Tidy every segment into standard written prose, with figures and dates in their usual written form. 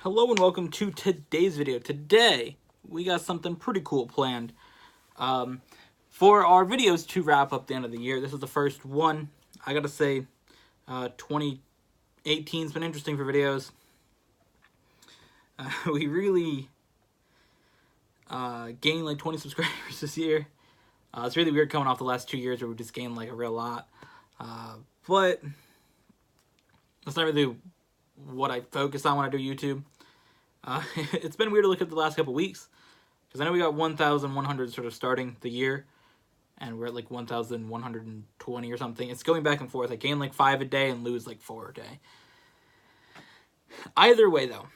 Hello and welcome to today's video. Today, we got something pretty cool planned for our videos to wrap up the end of the year. This is the first one. I gotta say, 2018's been interesting for videos. We really gained like 20 subscribers this year. It's really weird coming off the last 2 years where we just gained like a real lot. But that's not really what I focus on when I do YouTube. It's been weird to look at the last couple weeks because I know we got 1,100 sort of starting the year, and we're at like 1,120 or something. It's going back and forth. I gain like 5 a day and lose like 4 a day. Either way, though,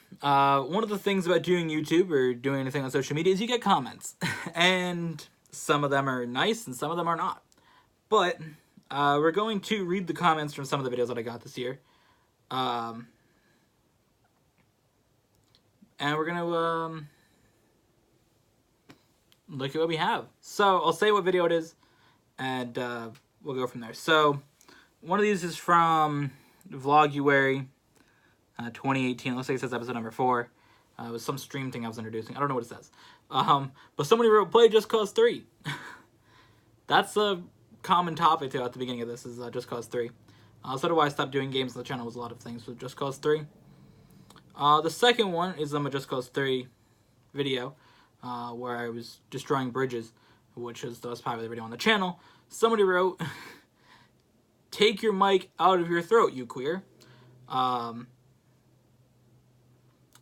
one of the things about doing YouTube or doing anything on social media is you get comments, and some of them are nice and some of them are not. But we're going to read the comments from some of the videos that I got this year. And we're going to look at what we have. So I'll say what video it is, and we'll go from there. So one of these is from Vloguary 2018. Looks like it says episode number 4. It was some stream thing I was introducing. I don't know what it says. But somebody wrote, play Just Cause 3. That's a common topic too at the beginning of this, is Just Cause 3. So do I stopped doing games on the channel was a lot of things with Just Cause 3. The second one is a Just Cause 3 video, where I was destroying bridges, which is the most popular video on the channel. Somebody wrote, take your mic out of your throat, you queer.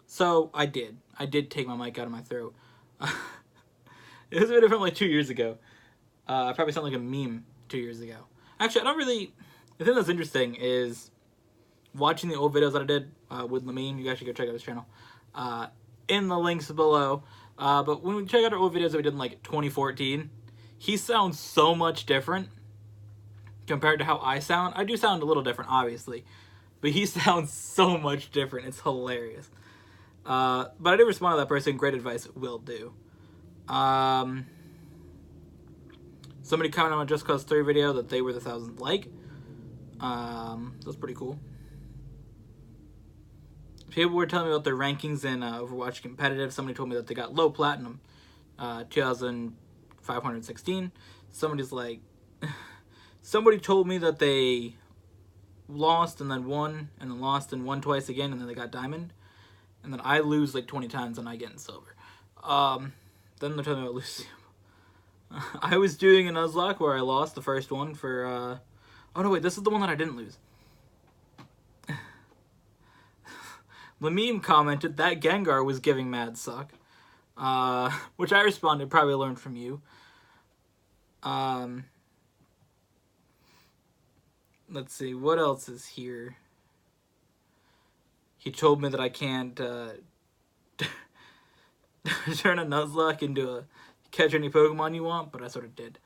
So I did. I did take my mic out of my throat. It was a video from like 2 years ago. I probably sound like a meme 2 years ago. Actually, I don't really... The thing that's interesting is watching the old videos that I did with Lamine. You guys should go check out his channel. In the links below. But when we check out our old videos that we did in like 2014, he sounds so much different compared to how I sound. I do sound a little different, obviously. But he sounds so much different. It's hilarious. But I did respond to that person. Great advice. Will do. Somebody commented on Just Cause 3 video that they were the 1,000th like. That's pretty cool. People were telling me about their rankings in Overwatch competitive. Somebody told me that they got low platinum, 2,516. Somebody's like, somebody told me that they lost and then won, and then lost and won twice again, and then they got diamond. And then I lose like 20 times and I get in silver. Then they're telling me about Lucio. I was doing a Nuzlocke where I lost the first one for, oh no, wait, this is the one that I didn't lose. Lamine commented that Gengar was giving mad suck. Which I responded, probably learned from you. Let's see, what else is here? He told me that I can't turn a Nuzlocke into a catch any Pokemon you want, but I sort of did.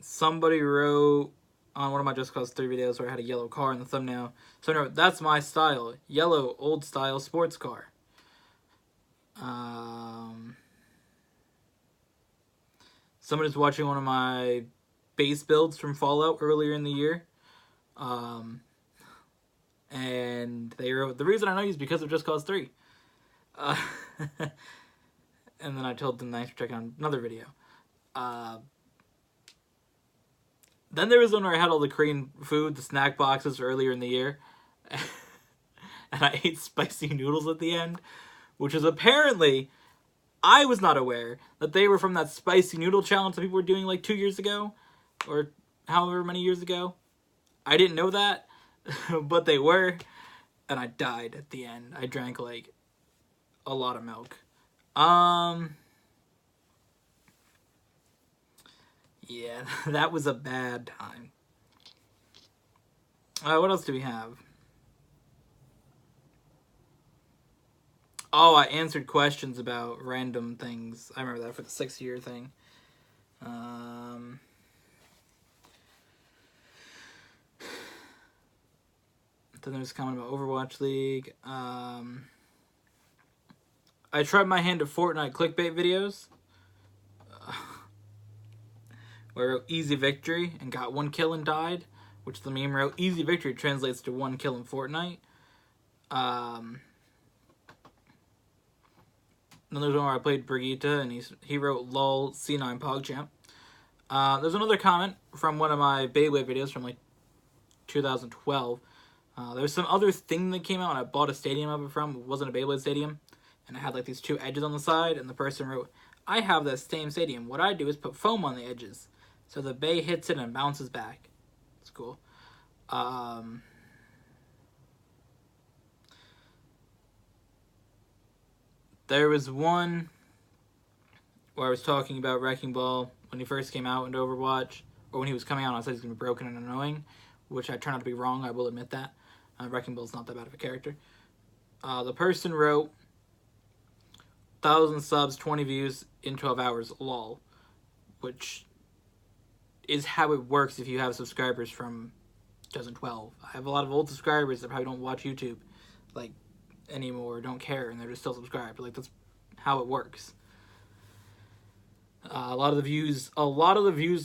Somebody wrote on one of my Just Cause 3 videos where I had a yellow car in the thumbnail. Somebody wrote, that's my style. Yellow, old style sports car. Somebody's watching one of my base builds from Fallout earlier in the year. And they wrote, the reason I know you is because of Just Cause 3. And then I told them thanks for checking out another video. Then there was one where I had all the Korean food, the snack boxes earlier in the year. And I ate spicy noodles at the end. Which is apparently, I was not aware that they were from that spicy noodle challenge that people were doing like 2 years ago. Or however many years ago. I didn't know that. But they were. And I died at the end. I drank like a lot of milk. Yeah, that was a bad time. What else do we have? Oh, I answered questions about random things. I remember that for the 6-year thing. Then there's a comment about Overwatch League. I tried my hand at Fortnite clickbait videos. Where easy victory and got 1 kill and died. which the meme wrote, easy victory translates to 1 kill in Fortnite. Then there's one where I played Brigitte, and he wrote lol C9 PogChamp. There's another comment from one of my Beyblade videos from like 2012. There's some other thing that came out and I bought a stadium of it from. It wasn't a Beyblade stadium. And it had like these 2 edges on the side, and the person wrote, I have that same stadium. What I do is put foam on the edges, so the bay hits it and bounces back. It's cool. There was one where I was talking about Wrecking Ball when he first came out into Overwatch, or when he was coming out, I said he's going to be broken and annoying, which I turned out to be wrong, I will admit that. Wrecking Ball's not that bad of a character. The person wrote, 1,000 subs, 20 views in 12 hours, lol. Which is how it works if you have subscribers from 2012. I have a lot of old subscribers that probably don't watch YouTube like anymore, don't care, and they're just still subscribed. Like, that's how it works. A lot of the views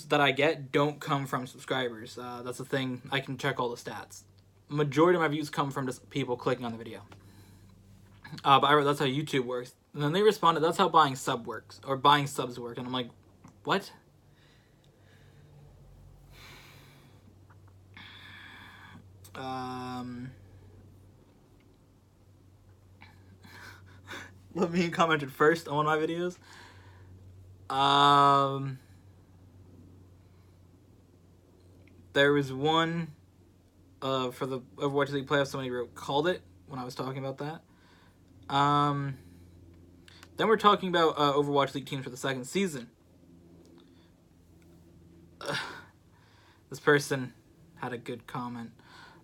that I get don't come from subscribers. That's the thing. I can check all the stats. Majority of my views come from just people clicking on the video. But I wrote, that's how YouTube works. And then they responded, that's how buying subs work. And I'm like, what? Levine commented first on one of my videos. There was one for the Overwatch League playoffs, somebody wrote, called it, when I was talking about that. Then we're talking about Overwatch League teams for the 2nd season. This person had a good comment.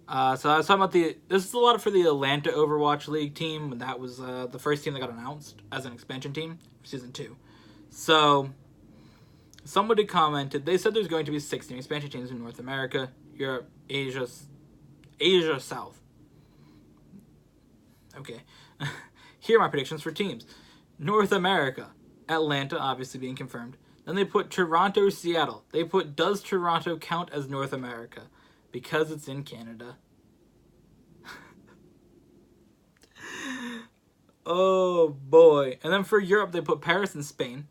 So I was talking about this is a lot for the Atlanta Overwatch League team, and that was the first team that got announced as an expansion team for Season 2. So, somebody commented, they said there's going to be 16 expansion teams in North America, Europe, Asia South. Okay. Here are my predictions for teams. North America, Atlanta obviously being confirmed. Then they put Toronto, Seattle. They put, does Toronto count as North America? Because it's in Canada. Oh boy. And then for Europe, they put Paris and Spain.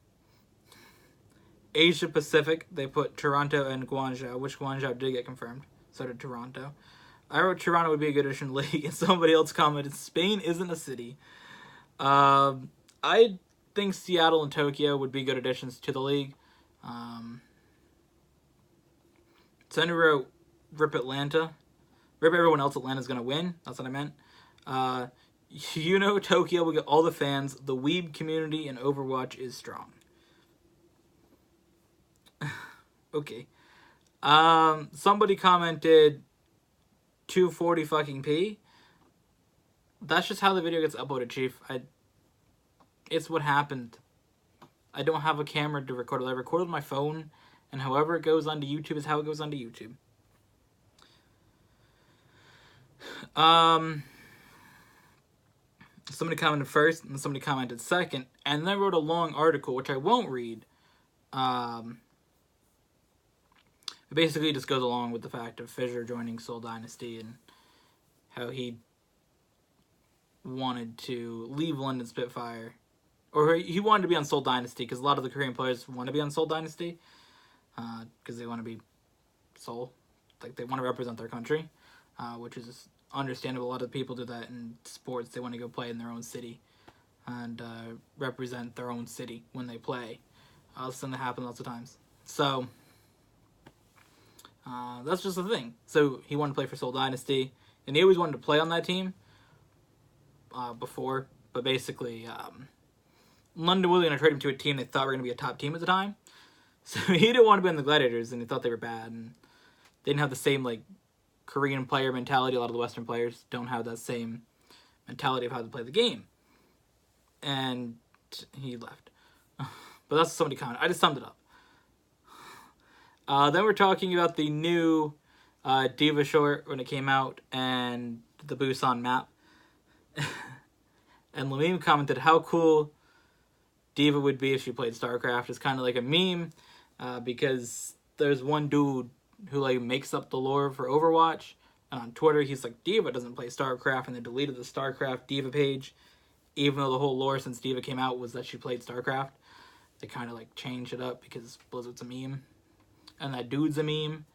Asia Pacific, they put Toronto and Guangzhou, which Guangzhou did get confirmed. So did Toronto. I wrote Toronto would be a good addition to the league, and somebody else commented, Spain isn't a city. I think Seattle and Tokyo would be good additions to the league. Somebody wrote, rip Atlanta. Rip everyone else, Atlanta's going to win. That's what I meant. Tokyo will get all the fans. The weeb community in Overwatch is strong. Okay. Somebody commented 240 fucking p. That's just how the video gets uploaded, Chief. It's what happened. I don't have a camera to record it. I record on my phone, and however it goes onto YouTube is how it goes onto YouTube. Somebody commented first, and somebody commented second, and then wrote a long article, which I won't read. It basically just goes along with the fact of Fissure joining Seoul Dynasty and how he wanted to leave London Spitfire. Or he wanted to be on Seoul Dynasty, because a lot of the Korean players want to be on Seoul Dynasty. Because they want to be Seoul. Like, they want to represent their country. Which is understandable. A lot of people do that in sports. They want to go play in their own city. And represent their own city when they play. Something that happens lots of times. So, that's just the thing. So, he wanted to play for Seoul Dynasty. And he always wanted to play on that team. Before. But basically, London was going to trade him to a team they thought were going to be a top team at the time. So he didn't want to be in the Gladiators, and he thought they were bad. And they didn't have the same, like, Korean player mentality. A lot of the Western players don't have that same mentality of how to play the game. And he left. But that's somebody commented. I just summed it up. Then we're talking about the new Diva short when it came out, and the Busan map. And Lamim commented how cool Diva would be if she played StarCraft. It's kind of like a meme, because there's one dude who like makes up the lore for Overwatch. And on Twitter, he's like, Diva doesn't play StarCraft, and they deleted the StarCraft Diva page, even though the whole lore since Diva came out was that she played StarCraft. They kind of like changed it up because Blizzard's a meme, and that dude's a meme.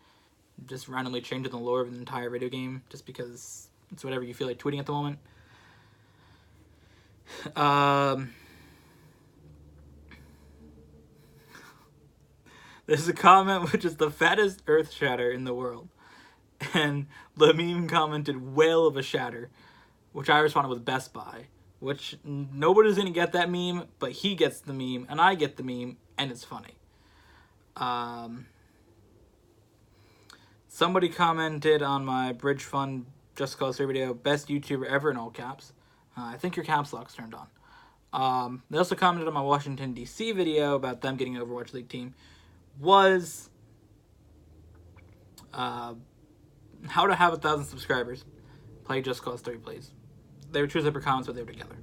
Just randomly changing the lore of an entire video game just because it's whatever you feel like tweeting at the moment. There's a comment which is the fattest earth shatter in the world. And the meme commented, whale of a shatter, which I responded with Best Buy, which nobody's going to get that meme, but he gets the meme, and I get the meme, and it's funny. Somebody commented on my Bridge Fund Just Cause 3 video, best YouTuber ever in all caps. I think your caps lock's turned on. They also commented on my Washington, D.C. video about them getting an Overwatch League team. Was how to have 1,000 subscribers. Play Just Cause 3, please. They were two separate comments, but they were together.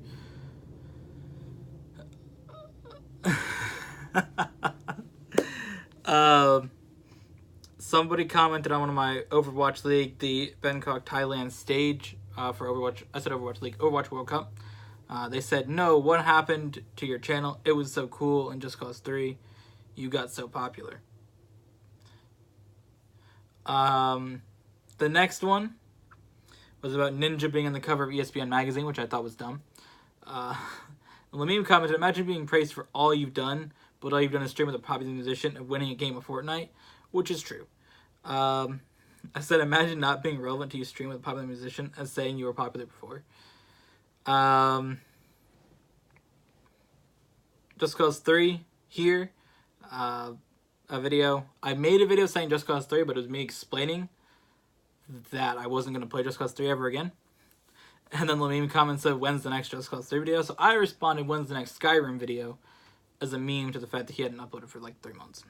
Somebody commented on one of my Overwatch League, the Bangkok, Thailand stage for Overwatch. I said Overwatch League, Overwatch World Cup. They said, no, what happened to your channel? It was so cool in Just Cause 3. You got so popular. The next one was about Ninja being on the cover of ESPN magazine, which I thought was dumb. Lamine commented, imagine being praised for all you've done, but all you've done is stream with a popular musician and winning a game of Fortnite, which is true. I said, imagine not being relevant to you stream with a popular musician as saying you were popular before. Just Cause 3 here. A video. I made a video saying Just Cause 3, but it was me explaining that I wasn't going to play Just Cause 3 ever again. And then Lamine comments said, when's the next Just Cause 3 video? So I responded, when's the next Skyrim video? As a meme to the fact that he hadn't uploaded for like 3 months.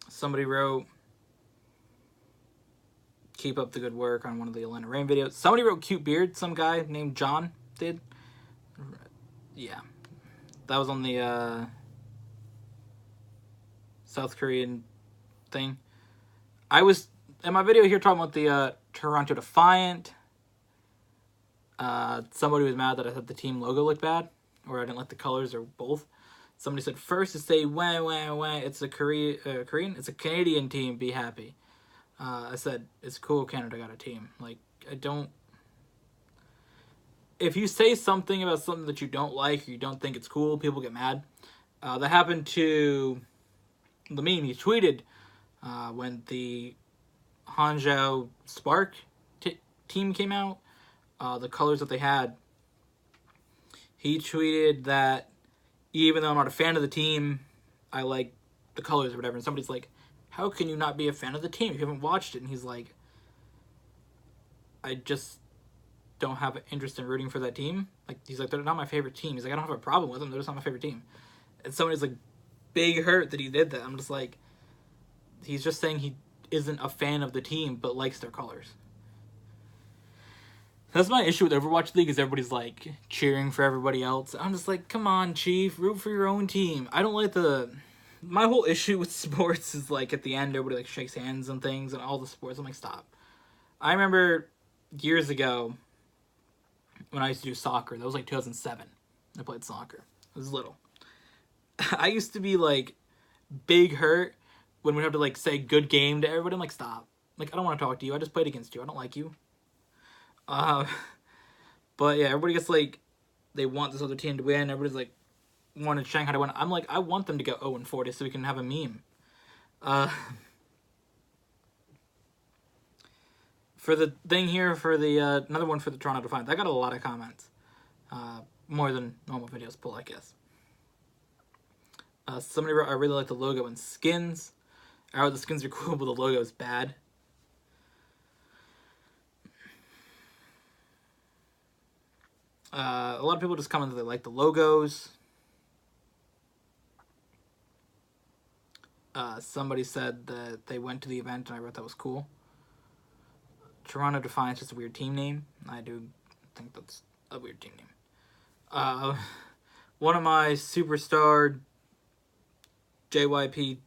Somebody wrote, keep up the good work on one of the Atlanta Rain videos. Somebody wrote cute beard. Some guy named John did. Yeah. That was on the South Korean thing. I was, in my video here, talking about the Toronto Defiant. Somebody was mad that I thought the team logo looked bad, or I didn't like the colors, or both. Somebody said, first to say, wah, wah, wah, it's a Korean, it's a Canadian team, be happy. I said, it's cool Canada got a team. Like, I don't, if you say something about something that you don't like, or you don't think it's cool, people get mad. That happened to Lamine. He tweeted when the Hangzhou Spark team came out, the colors that they had. He tweeted that even though I'm not a fan of the team, I like the colors or whatever. And somebody's like, how can you not be a fan of the team if you haven't watched it? And he's like, I just don't have an interest in rooting for that team. Like, he's like, they're not my favorite team. He's like, I don't have a problem with them. They're just not my favorite team. And somebody's like, big hurt that he did that. I'm just like, he's just saying he isn't a fan of the team, but likes their colors. That's my issue with Overwatch League, is everybody's like cheering for everybody else. I'm just like, come on, Chief, root for your own team. I don't like my whole issue with sports is like at the end, everybody like shakes hands and things and all the sports. I'm like, stop. I remember years ago when I used to do soccer. That was like 2007. I played soccer. I was little. I used to be like big hurt when we'd have to like say good game to everybody. I'm like, stop. Like, I don't want to talk to you. I just played against you. I don't like you. But yeah, everybody gets like, they want this other team to win. Everybody's like, wanted Shanghai to win. I'm like, I want them to go 0-40 so we can have a meme. For the thing here, for the, another one for the Toronto Defiant, I got a lot of comments. More than normal videos pull, I guess. Somebody wrote, I really like the logo and skins. I wrote, the skins are cool, but the logo is bad. A lot of people just comment that they like the logos. Somebody said that they went to the event, and I wrote that was cool. Toronto Defiance is a weird team name. I do think that's a weird team name. one of my Superstar JYP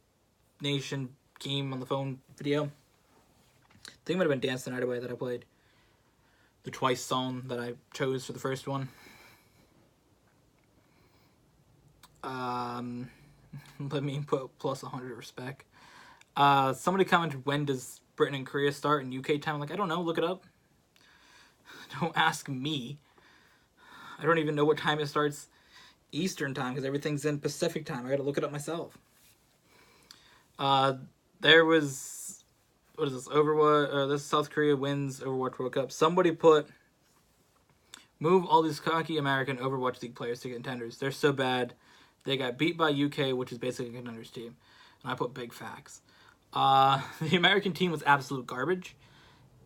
Nation game on the phone video. I think it might have been Dance the Night Away that I played. The Twice song that I chose for the first one. Let me put plus 100 respect. Somebody commented, when does Britain and Korea start in UK time? I'm like, I don't know, look it up. Don't ask me. I don't even know what time it starts Eastern time because everything's in Pacific time. I gotta look it up myself. There was, what is this, Overwatch, this South Korea wins Overwatch World Cup. Somebody put, move all these cocky American Overwatch League players to contenders. They're so bad. They got beat by UK, which is basically a contenders team. And I put big facts. The American team was absolute garbage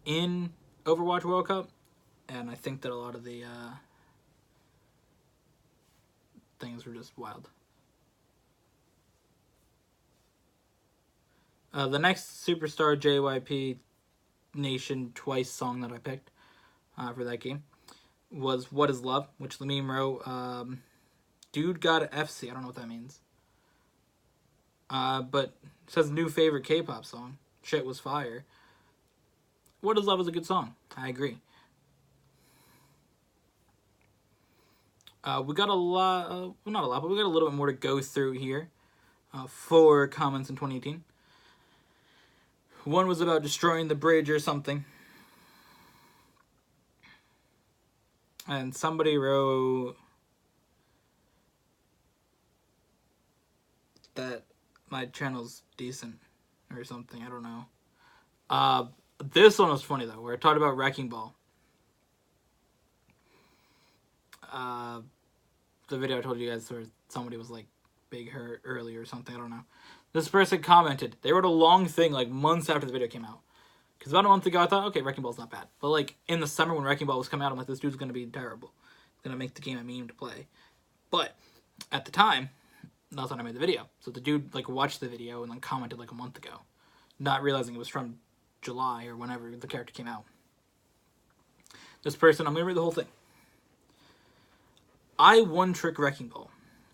in Overwatch World Cup. And I think that a lot of the things were just wild. The next Superstar JYP Nation Twice song that I picked for that game was What Is Love, which the meme wrote, Dude got an FC. I don't know what that means. But it says new favorite K-pop song. Shit was fire. What Is Love is a good song. I agree. We got a lot, well, not a lot, but we got a little bit more to go through here for comments in 2018. One was about destroying the bridge or something. And somebody wrote that my channel's decent or something. I don't know. This one was funny, though, where I talked about Wrecking Ball. The video I told you guys where somebody was like big hurt early or something. I don't know. This person commented. They wrote a long thing like months after the video came out. Because about a month ago I thought, okay, Wrecking Ball's not bad. But like in the summer when Wrecking Ball was coming out, I'm like, this dude's going to be terrible. He's going to make the game a meme to play. But at the time, that's when I made the video. So the dude like watched the video and then commented like a month ago. Not realizing it was from July or whenever the character came out. This person, I'm going to read the whole thing. I one-trick Wrecking Ball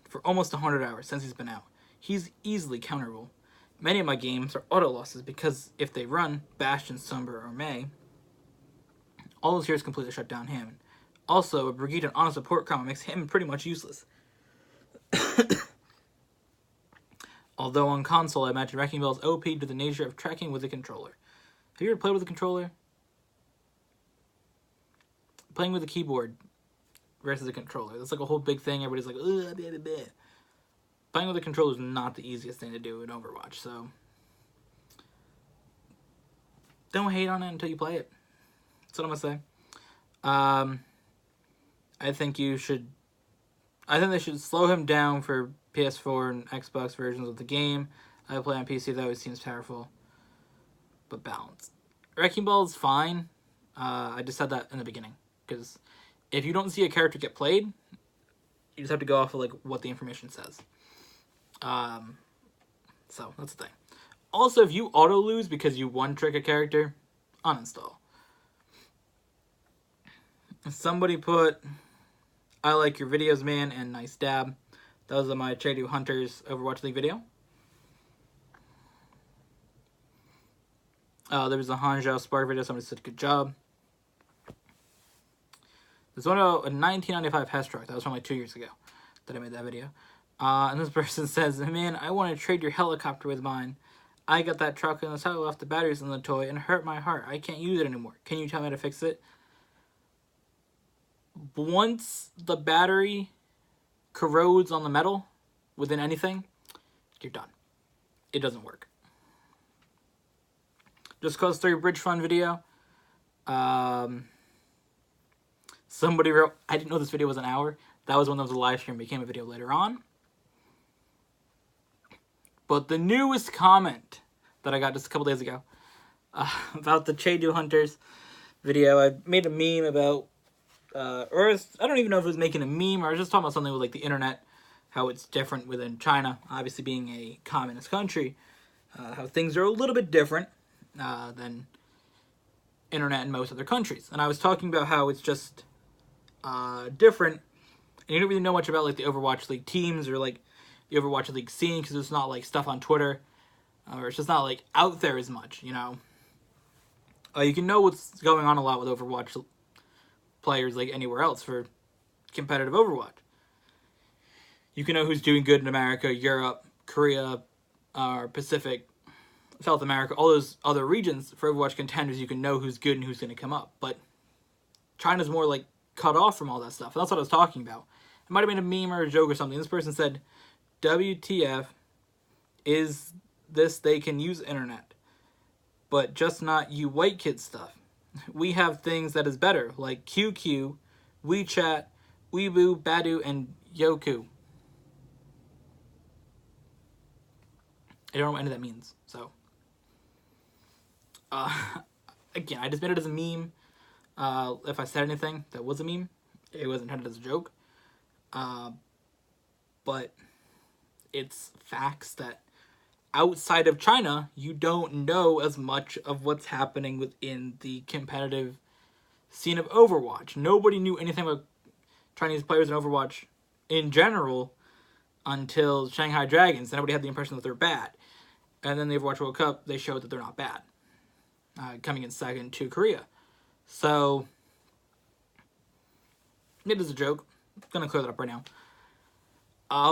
for almost 100 hours since he's been out. He's easily counterable. Many of my games are auto losses because if they run Bastion, Sombra, or May, all those heroes completely shut down him. Also, a Brigitte on a support combo makes him pretty much useless. Although on console, I imagine Wrecking Ball is OP to the nature of tracking with a controller. Have you ever played with a controller? Playing with a keyboard versus a controller. That's like a whole big thing. Everybody's like, ugh, blah, blah, blah. Playing with a controller is not the easiest thing to do in Overwatch, so don't hate on it until you play it. That's what I'm gonna say. I think they should slow him down for PS4 and Xbox versions of the game. I play on PC though, it seems powerful, but balanced. Wrecking Ball is fine. I just said that in the beginning, because if you don't see a character get played, you just have to go off of like what the information says. So that's the thing. Also, if you auto lose because you one-trick a character, uninstall. Somebody put, I like your videos, man, and nice dab. That was my Chadu Hunters Overwatch League video. There was a Hanzhou Spark video. Somebody said, good job. There's one about a 1995 Hess truck. That was from like 2 years ago that I made that video. And this person says, man, I want to trade your helicopter with mine. I got that truck and that's how I left the batteries in the toy and it hurt my heart. I can't use it anymore. Can you tell me how to fix it? Once the battery corrodes on the metal within anything, you're done. It doesn't work. Just Cause 3 Bridge Fun video. Somebody wrote, I didn't know this video was an hour. That was when there was a live stream, became a video later on. But the newest comment that I got just a couple days ago about the Chadu Hunters video, I made a meme about, I don't even know if it was making a meme or I was just talking about something with like the internet, how it's different within China, obviously being a communist country, how things are a little bit different than internet in most other countries. And I was talking about how it's just different And you don't really know much about like the Overwatch League teams or like the Overwatch League scene because it's not like stuff on Twitter, or it's just not like out there as much, you know. You can know what's going on a lot with Overwatch players like anywhere else for competitive Overwatch. You can know who's doing good in America, Europe, Korea, Pacific, South America, all those other regions for Overwatch contenders. You can know who's good and who's going to come up. But China's more like cut off from all that stuff. And that's what I was talking about. It might have been a meme or a joke or something. This person said, WTF is this, they can use internet, but just not you white kid stuff. We have things that is better, like QQ, WeChat, Weibo, Badu, and Yoku. I don't know what any of that means, so. Again, I just made it as a meme. If I said anything that was a meme, it was intended as a joke. But it's facts that outside of China, you don't know as much of what's happening within the competitive scene of Overwatch. Nobody knew anything about Chinese players in Overwatch in general until Shanghai Dragons. Nobody had the impression that they're bad. And then the Overwatch World Cup, they showed that they're not bad. Coming in second to Korea. So, it is a joke. I'm going to clear that up right now.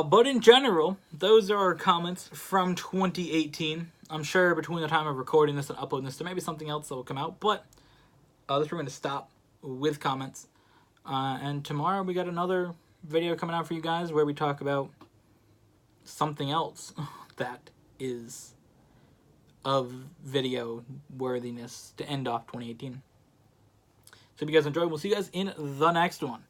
But in general, those are our comments from 2018. I'm sure between the time of recording this and uploading this, there may be something else that will come out. But this we're going to stop with comments. And tomorrow we got another video coming out for you guys where we talk about something else that is of video worthiness to end off 2018. So if you guys enjoyed, we'll see you guys in the next one.